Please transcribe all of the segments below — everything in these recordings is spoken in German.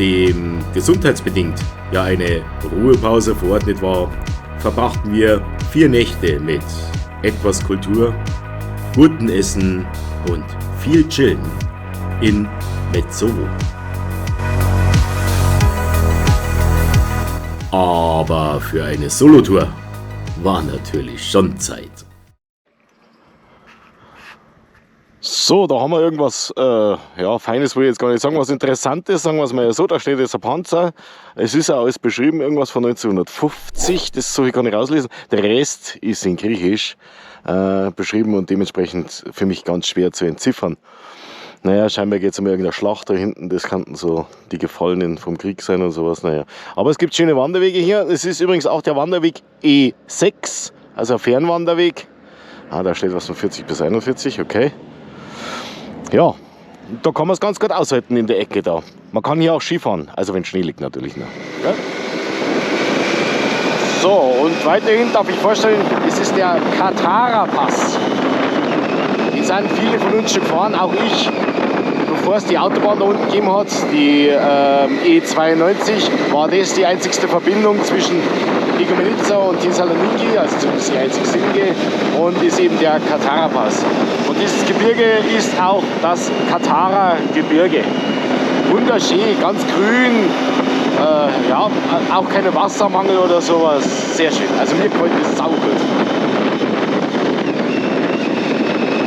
Nachdem gesundheitsbedingt ja eine Ruhepause verordnet war, verbrachten wir 4 Nächte mit etwas Kultur, gutem Essen und viel Chillen in Metsovo. Aber für eine Solotour war natürlich schon Zeit. So, da haben wir irgendwas, Feines will ich jetzt gar nicht sagen, was Interessantes, sagen wir es mal so, da steht jetzt ein Panzer. Es ist auch alles beschrieben, irgendwas von 1950, das soll ich gar nicht rauslesen. Der Rest ist in Griechisch beschrieben und dementsprechend für mich ganz schwer zu entziffern. Naja, scheinbar geht es um irgendeine Schlacht da hinten, das könnten so die Gefallenen vom Krieg sein und sowas, naja. Aber es gibt schöne Wanderwege hier, es ist übrigens auch der Wanderweg E6, also ein Fernwanderweg. Da steht was von 40 bis 41, okay. Ja, da kann man es ganz gut aushalten in der Ecke da. Man kann hier auch Skifahren, also wenn Schnee liegt natürlich noch. Ja? So, und weiterhin darf ich vorstellen, es ist der Katara-Pass. Die sind viele von uns schon gefahren, auch ich. Bevor es die Autobahn da unten gegeben hat, die E92, war das die einzigste Verbindung zwischen Igoumenitsa und Thessaloniki, also zumindest die einzigsinnige, und ist eben der Katara-Pass. Und dieses Gebirge ist auch das Katara-Gebirge. Wunderschön, ganz grün, auch kein Wassermangel oder sowas, sehr schön. Also mir gefällt das saugut.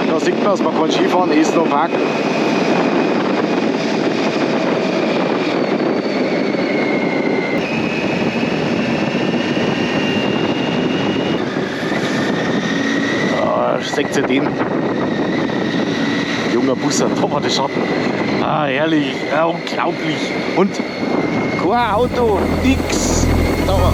Da sieht man, man kann Skifahren, essen und packen. Seht ihr den? Junger Busser, da war der Schatten. Herrlich, unglaublich. Und kein Auto, nix. Da war,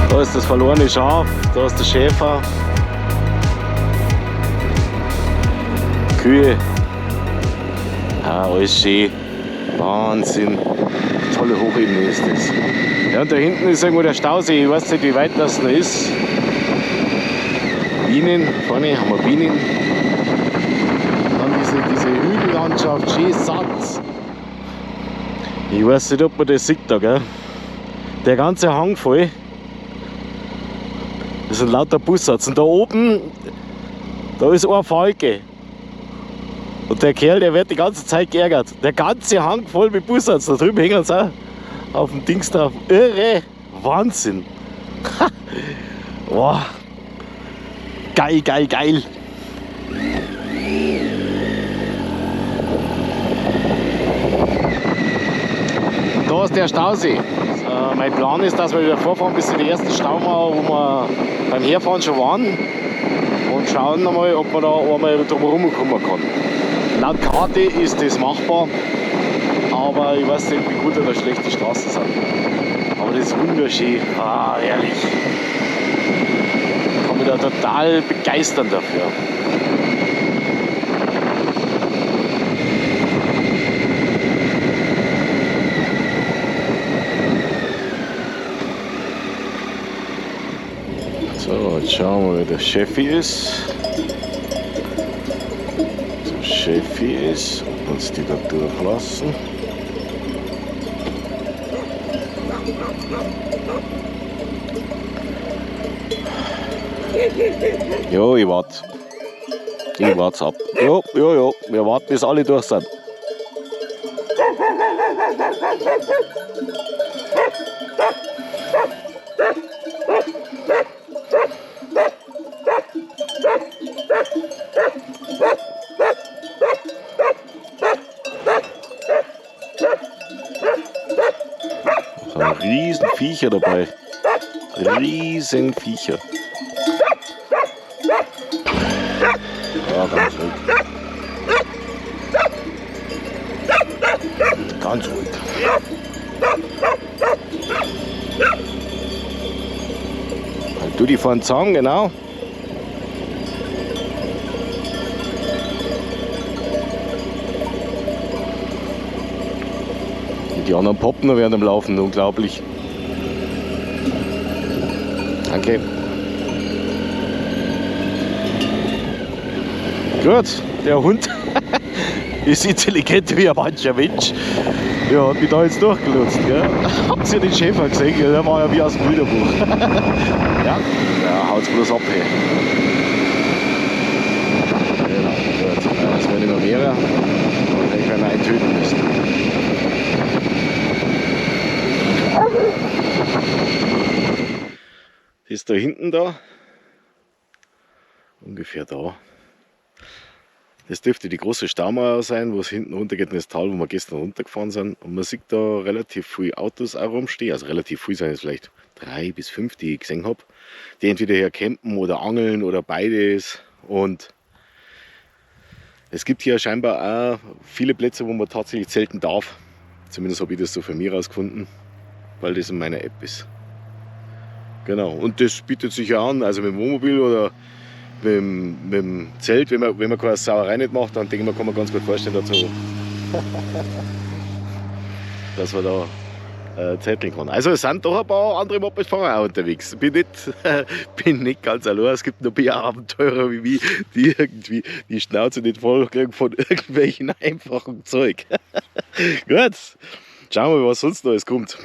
Da ist das verlorene Schaf, da ist der Schäfer, Kühe, alles schön, Wahnsinn, tolle Hochebene ist das. Ja, und da hinten ist irgendwo der Stausee, ich weiß nicht wie weit das noch ist. Bienen, vorne haben wir Bienen, dann diese Hügellandschaft, schön satt. Ich weiß nicht, ob man das sieht da, gell? Der ganze Hang voll. Das sind lauter Bussards. Und da oben, da ist ein Falke. Und der Kerl, der wird die ganze Zeit geärgert. Der ganze Hang voll mit Bussards. Da drüben hängen sie auch auf dem Dings drauf. Irre! Wahnsinn! Boah. Geil, geil, geil! Da ist der Stausee. Mein Plan ist, dass wir wieder vorfahren bis in die erste Staumauer, wo wir beim Herfahren schon waren, und schauen einmal, ob man da einmal drumherum kommen kann. Laut Karte ist das machbar, aber ich weiß nicht, wie gut oder schlecht die Straßen sind. Aber das ist wunderschön, herrlich. Ich kann mich da total begeistern dafür. So, jetzt schauen wir, wie der Chefi ist. Der Chefi ist, ob uns die da durchlassen. Jo, ich warte. Ich warte ab. Jo, wir warten, bis alle durch sind. So riesen Viecher dabei. Riesen Viecher. Ja, ganz ruhig. Ganz ruhig. Du die fahren Zahn, genau. Und die anderen poppen noch während dem Laufen, unglaublich. Danke. Gut, der Hund ist intelligent wie ein mancher Mensch. Ja, hat mich da jetzt durchgelotst. Gell? Habt ihr den Schäfer gesehen? Der war ja wie aus dem Bilderbuch. Ja, der haut's bloß ab. Hey. Genau, gut. Das werden immer mehrere. Und ich kann einen töten müssen. Das ist da hinten da. Ungefähr da. Das dürfte die große Staumauer sein, wo es hinten runter geht in das Tal, wo wir gestern runtergefahren sind. Und man sieht da relativ viele Autos auch rumstehen. Also relativ viel sind es vielleicht 3 bis 5, die ich gesehen habe. Die entweder hier campen oder angeln oder beides. Und es gibt hier scheinbar auch viele Plätze, wo man tatsächlich zelten darf. Zumindest habe ich das so für mich rausgefunden, weil das in meiner App ist. Genau, und das bietet sich ja an, also mit dem Wohnmobil oder mit dem Zelt, wenn man keine Sauerei nicht macht, dann denke ich, kann man ganz gut vorstellen dazu, dass man da zelteln kann. Also es sind doch ein paar andere Mopedfahrer auch unterwegs. Bin nicht ganz allein. Es gibt noch mehr Abenteurer wie mich, die irgendwie die Schnauze nicht voll kriegen von irgendwelchen einfachen Zeug. Gut, schauen wir mal, was sonst noch alles kommt.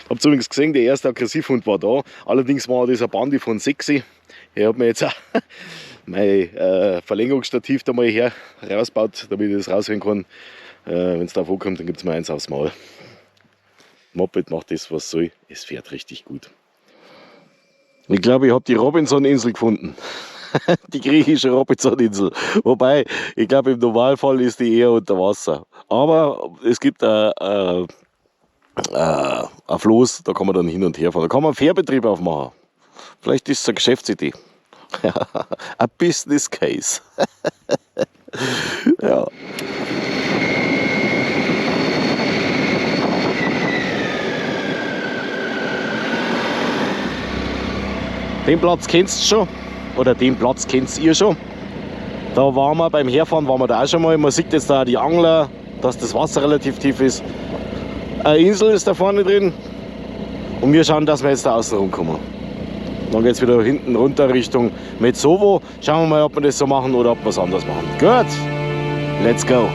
Habt ihr übrigens gesehen, der erste Aggressivhund war da. Allerdings war das ein Bandi von 6. Ich habe mir jetzt auch mein Verlängerungsstativ da mal her rausgebaut, damit ich das raushören kann. Wenn es da vorkommt, dann gibt es mir eins aufs Maul. Moped macht das, was soll. Es fährt richtig gut. Ich glaube, ich habe die Robinson-Insel gefunden. Die griechische Robinson-Insel. Wobei, ich glaube, im Normalfall ist die eher unter Wasser. Aber es gibt ein Floß, da kann man dann hin und her fahren. Da kann man einen Fährbetrieb aufmachen. Vielleicht ist es eine Geschäftsidee. Ein Business Case. Ja. Den Platz kennst du schon. Oder den Platz kennst ihr schon. Da waren wir beim Herfahren, waren wir da auch schon mal. Man sieht jetzt da die Angler, dass das Wasser relativ tief ist. Eine Insel ist da vorne drin. Und wir schauen, dass wir jetzt da außen rumkommen. Dann geht es wieder hinten runter Richtung Metsovo. Schauen wir mal, ob wir das so machen oder ob wir es anders machen. Gut, let's go.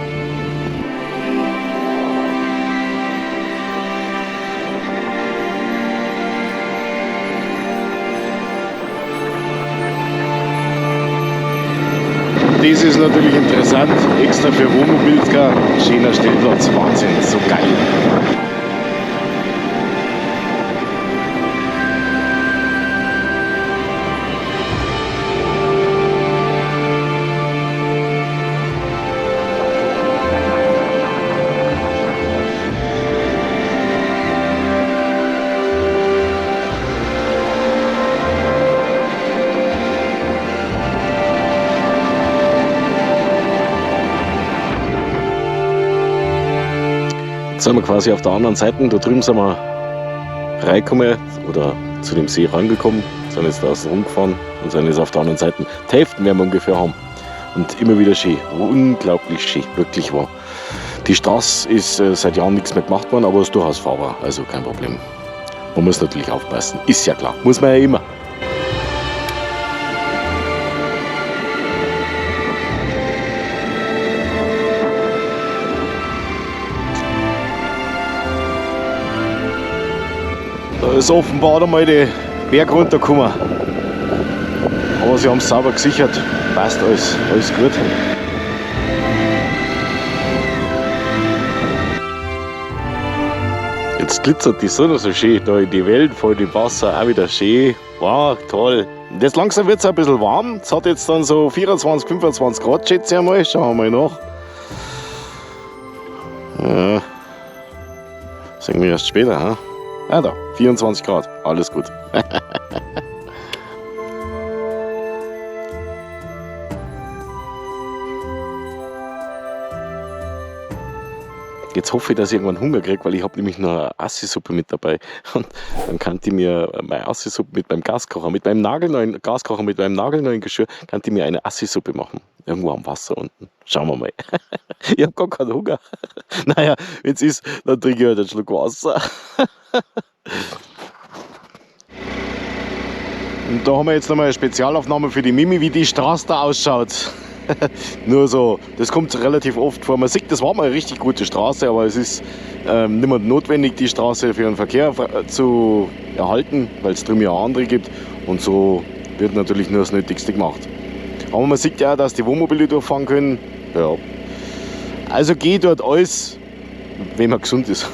Das ist natürlich interessant. Extra für Wohnmobilker. Schöner Stellplatz. Wahnsinn, so geil. Jetzt sind wir quasi auf der anderen Seite, da drüben sind wir reingekommen oder zu dem See rangekommen, sind jetzt da außen rumgefahren und sind jetzt auf der anderen Seite. Die Hälfte werden wir ungefähr haben. Und immer wieder schön, unglaublich schön, wirklich wahr. Die Straße ist seit Jahren nichts mehr gemacht worden, aber ist durchaus fahrbar, also kein Problem. Man muss natürlich aufpassen, ist ja klar, muss man ja immer. Da ist offenbar einmal der Berg runtergekommen. Aber sie haben es sauber gesichert. Passt alles, alles gut. Jetzt glitzert die Sonne so schön da in die Wellen, voll im Wasser, auch wieder schön. Wow, toll. Und jetzt langsam wird es ein bisschen warm. Es hat jetzt dann so 24, 25 Grad, schätze ich einmal. Schauen wir mal nach. Ja. Sehen wir erst später, ha? Ah, da, 24 Grad, alles gut. Jetzt hoffe ich, dass ich irgendwann Hunger kriege, weil ich habe nämlich noch eine Assisuppe mit dabei. Und dann kann ich mir meine Assisuppe mit meinem Gaskocher, mit meinem nagelneuen Gaskocher, mit meinem nagelneuen Geschirr, kann ich mir eine Assisuppe machen. Irgendwo am Wasser unten. Schauen wir mal. Ich habe gar keinen Hunger. Naja, wenn es ist, dann trinke ich halt einen Schluck Wasser. Und da haben wir jetzt nochmal eine Spezialaufnahme für die Mimi, wie die Straße da ausschaut. Nur so, das kommt relativ oft vor. Man sieht, das war mal eine richtig gute Straße, aber es ist nicht mehr notwendig, die Straße für den Verkehr zu erhalten, weil es drüben ja andere gibt. Und so wird natürlich nur das Nötigste gemacht. Aber man sieht ja auch, dass die Wohnmobile durchfahren können. Ja. Also geht dort alles, wenn man gesund ist.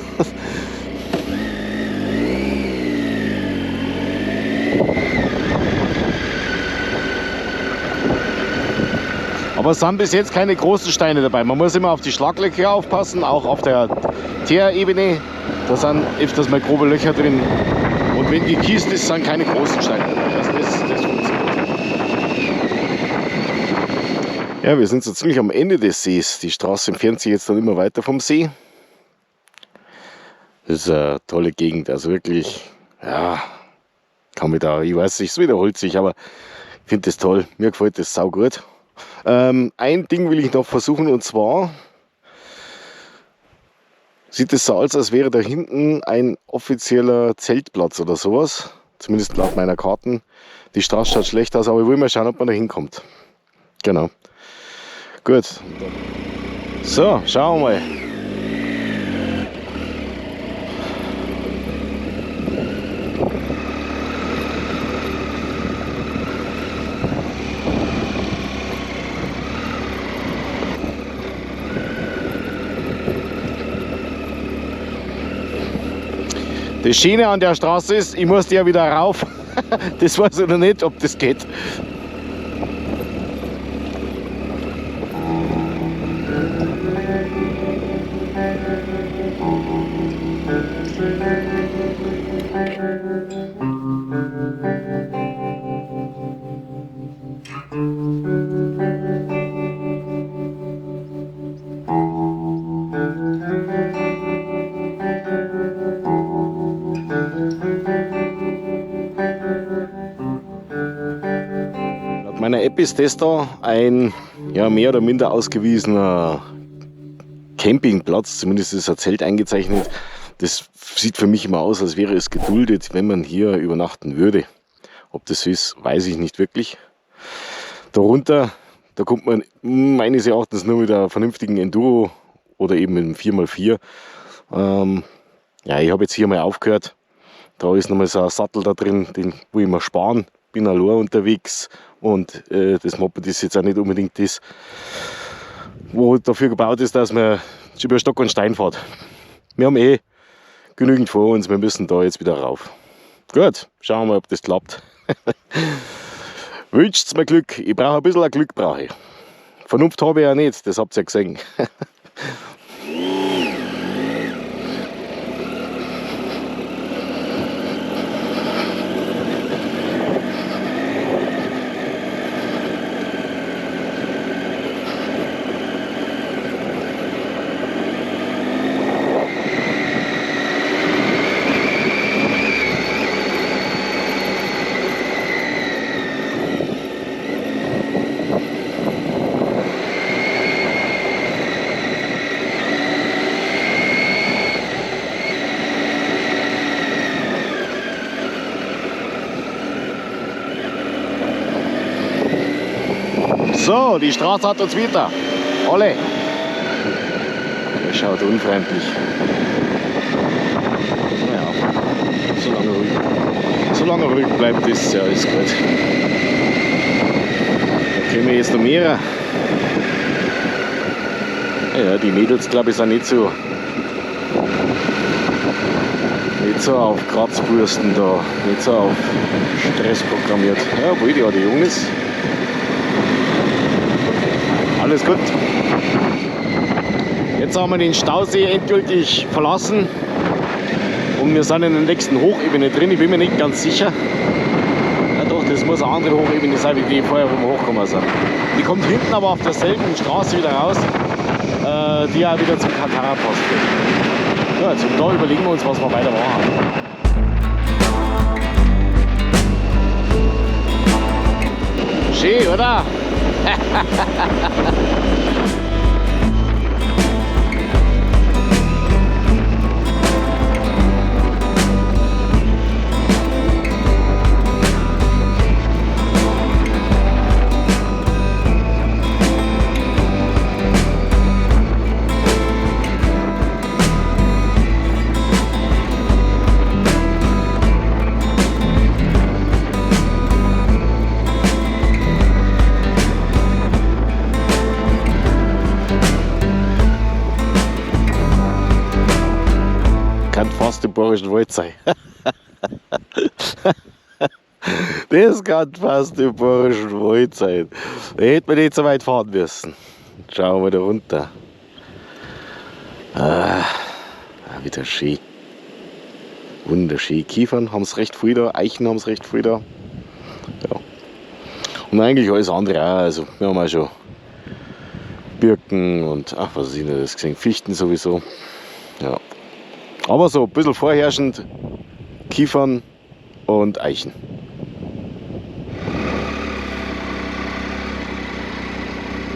Aber es sind bis jetzt keine großen Steine dabei. Man muss immer auf die Schlaglöcher aufpassen, auch auf der Teerebene. Da sind öfters mal grobe Löcher drin. Und wenn gekiest ist, sind keine großen Steine dabei. Also das funktioniert. Ja, wir sind so ziemlich am Ende des Sees. Die Straße entfernt sich jetzt dann immer weiter vom See. Das ist eine tolle Gegend. Also wirklich, ja, kann mich da, ich weiß nicht, es wiederholt sich, aber ich finde das toll. Mir gefällt das saugut. Ein Ding will ich noch versuchen, und zwar sieht es so aus, als wäre da hinten ein offizieller Zeltplatz oder sowas. Zumindest laut meiner Karten. Die Straße schaut schlecht aus, aber ich will mal schauen, ob man da hinkommt. Genau. Gut. So, schauen wir mal. Das Schöne an der Straße ist, ich muss ja wieder rauf. Das weiß ich noch nicht, ob das geht. Meiner App ist das da ein mehr oder minder ausgewiesener Campingplatz, zumindest ist ein Zelt eingezeichnet. Das sieht für mich immer aus, als wäre es geduldet, wenn man hier übernachten würde. Ob das so ist, weiß ich nicht wirklich. Darunter, da kommt man meines Erachtens nur mit einer vernünftigen Enduro oder eben mit einem 4x4. Ich habe jetzt hier mal aufgehört. Da ist nochmal so ein Sattel da drin, den will ich mal sparen. Bin allein unterwegs und das Moped ist jetzt auch nicht unbedingt das, wo dafür gebaut ist, dass man über Stock und Stein fährt. Wir haben genügend vor uns, wir müssen da jetzt wieder rauf. Gut, schauen wir mal, ob das klappt. Wünscht's mir Glück, ich brauche ein bisschen Glück. Vernunft habe ich ja nicht, das habt ihr ja gesehen. So, die Straße hat uns wieder. Alle. Der schaut unfreundlich. Ja, solange ruhig bleibt, ist ja alles gut. Da können wir jetzt noch mehr. Ja, die Mädels, glaube ich, sind nicht so auf Kratzbürsten da, nicht so auf Stress programmiert. Ja, obwohl die jung ist. Alles gut. Jetzt haben wir den Stausee endgültig verlassen und wir sind in der nächsten Hochebene drin. Ich bin mir nicht ganz sicher. Ja doch, das muss eine andere Hochebene sein, wie die vorher, wo wir hochgekommen sind. Die kommt hinten aber auf derselben Straße wieder raus, die auch wieder zum Katara-Pass führt. Ja, also da überlegen wir uns, was wir weiter machen. Schön, oder? Fast im Bayerischen Wald sein. Das kann fast im Bayerischen Wald sein. Da hätte man nicht so weit fahren müssen. Schauen wir da runter. Wieder schön. Wunderschön. Kiefern haben es recht viel da, Eichen haben es recht viel da. Ja. Und eigentlich alles andere auch. Also wir haben auch schon Birken und ach, was ist denn das gesehen? Fichten sowieso. Ja. Aber so ein bisschen vorherrschend Kiefern und Eichen.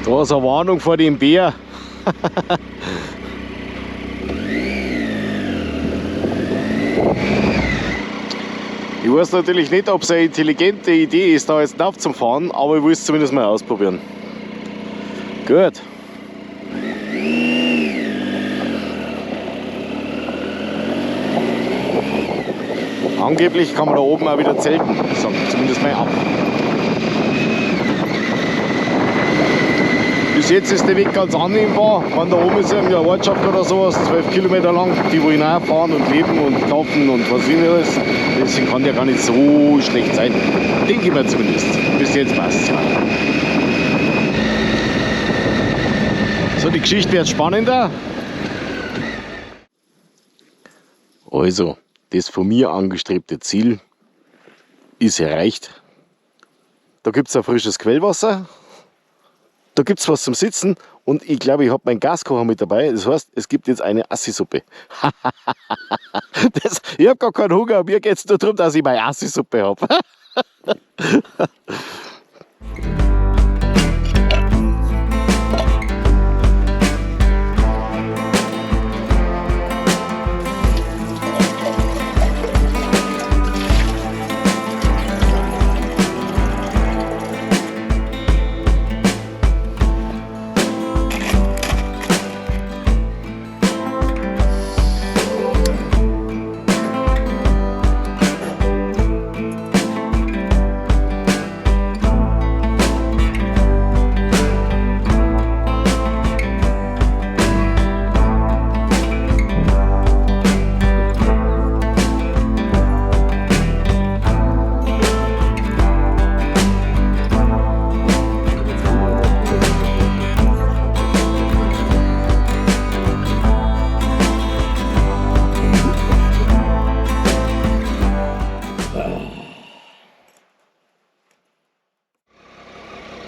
Da ist eine Warnung vor dem Bär. Ich weiß natürlich nicht, ob es eine intelligente Idee ist, da jetzt drauf zu fahren, aber ich will es zumindest mal ausprobieren. Gut. Angeblich kann man da oben auch wieder zelten, zumindest mal ab. Bis jetzt ist der Weg ganz annehmbar. Wenn da oben ist irgendeine Ortschaft oder sowas, 12 Kilometer lang, die wo hineinfahren und leben und kaufen und was will alles. Deswegen kann der gar nicht so schlecht sein. Denke ich mir zumindest. Bis jetzt passt es ja. So, die Geschichte wird spannender. Also, das von mir angestrebte Ziel ist erreicht. Da gibt es ein frisches Quellwasser, da gibt es was zum Sitzen und ich glaube, ich habe meinen Gaskocher mit dabei. Das heißt, es gibt jetzt eine Assi-Suppe. Ich habe gar keinen Hunger, mir geht es nur darum, dass ich meine Assi-Suppe habe.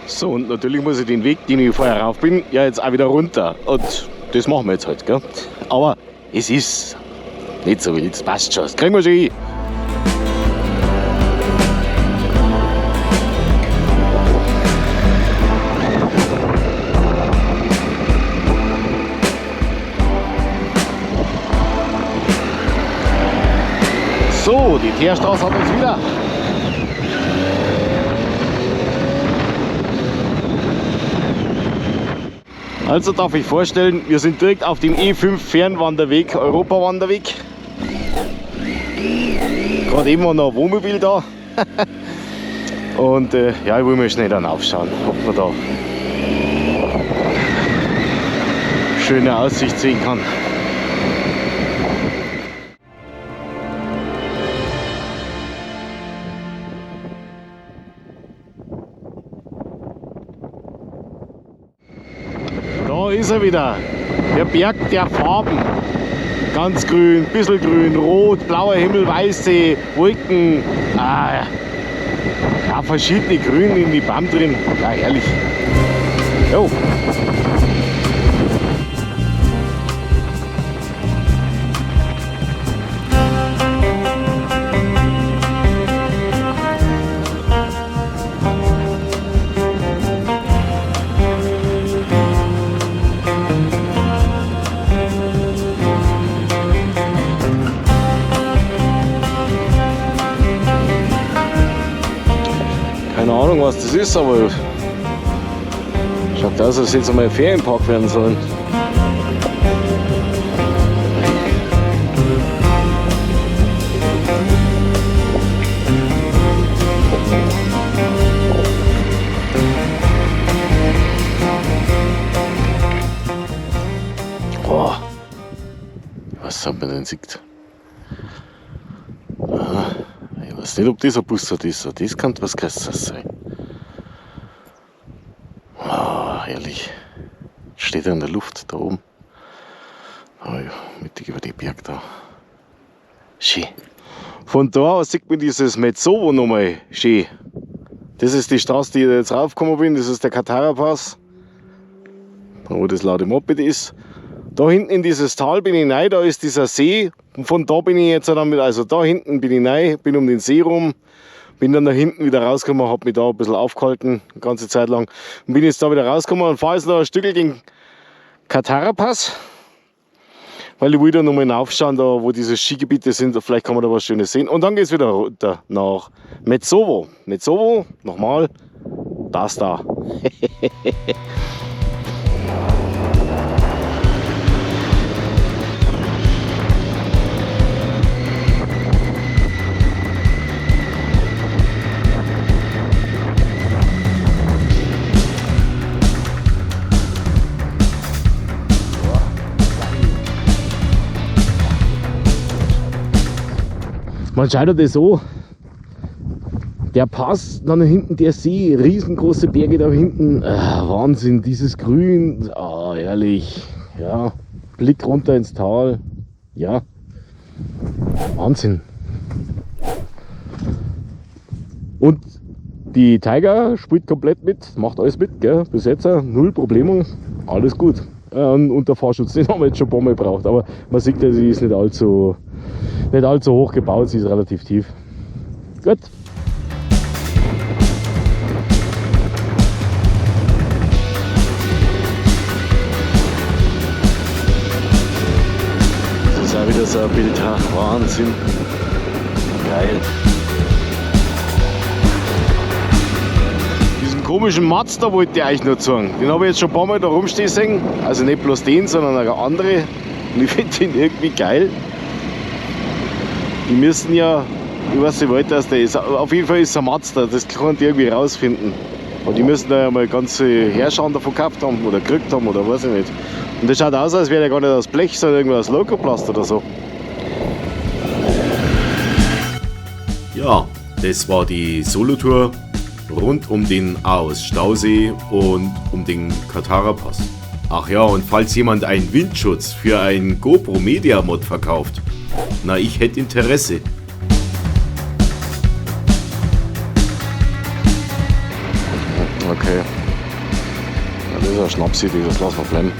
So, und natürlich muss ich den Weg, den ich vorher rauf bin, ja jetzt auch wieder runter. Und das machen wir jetzt halt, gell? Aber es ist nicht so wild, das passt schon, das kriegen wir schon hin. So, die Teerstraße hat uns wieder. Also darf ich vorstellen, wir sind direkt auf dem E5 Fernwanderweg, Europawanderweg. Gerade eben war noch ein Wohnmobil da. Und ja, ich will mal schnell dann aufschauen, ob man da schöne Aussicht sehen kann. Da ist er wieder, der Berg der Farben. Ganz grün, bisschen grün, rot, blauer Himmel, weiße Wolken. Ja, verschiedene Grün in die BAM drin. Ja, herrlich. Jo. Keine Ahnung, was das ist, aber schaut aus, als hätte es einmal ein Ferienpark werden sollen. Oh, was hat man denn sieht? Ich weiß nicht, ob das ein Bussard ist. Das kann was Größeres sein. Oh, herrlich. Steht er in der Luft da oben. Oh ja, mittig über die Berg da. Schön. Von da aus sieht man dieses Metsovo nochmal schön. Das ist die Straße, die ich jetzt raufgekommen bin. Das ist der Katara-Pass, wo das laute Moped ist. Da hinten in dieses Tal bin ich rein, da ist dieser See. Und von da bin ich jetzt damit, also da hinten bin ich rein, bin um den See rum, bin dann da hinten wieder rausgekommen, habe mich da ein bisschen aufgehalten, eine ganze Zeit lang. Und bin jetzt da wieder rausgekommen und fahre jetzt noch ein Stück gegen Katara-Pass, weil ich will da nochmal hinaufschauen, da wo diese Skigebiete sind, vielleicht kann man da was Schönes sehen. Und dann geht es wieder runter nach Metsovo. Metsovo, nochmal, das da. Man schaut das so, der Pass, dann hinten der See, riesengroße Berge da hinten, Wahnsinn, dieses Grün, herrlich, ja, Blick runter ins Tal, ja, Wahnsinn. Und die Tiger spielt komplett mit, macht alles mit, gell? Bis jetzt null Probleme, alles gut. Und der Fahrschutz, den haben wir jetzt schon ein paar Mal gebraucht, aber man sieht ja, sie ist nicht allzu hoch gebaut, sie ist relativ tief. Gut. Das ist auch wieder so ein Bild, Wahnsinn. Geil. Diesen komischen Mazda wollte ich euch nur zeigen. Den habe ich jetzt schon ein paar Mal da rumstehen sehen. Also nicht bloß den, sondern auch andere. Und ich finde den irgendwie geil. Die müssen ja, ich weiß nicht, wie das der ist. Auf jeden Fall ist es ein Mazda, das kann ich irgendwie rausfinden. Und die müssen da ja mal ganze Herrscher davon gekauft haben oder gekriegt haben oder weiß ich nicht. Und das schaut aus, als wäre der gar nicht aus Blech, sondern irgendwas Lokoplast oder so. Ja, das war die Solotour rund um den Ahaus-Stausee und um den Katara-Pass. Ach ja, und falls jemand einen Windschutz für ein GoPro Media Mod verkauft, na, ich hätte Interesse. Okay. Ja, das ist ein Schnapsidee, das lassen wir bleiben.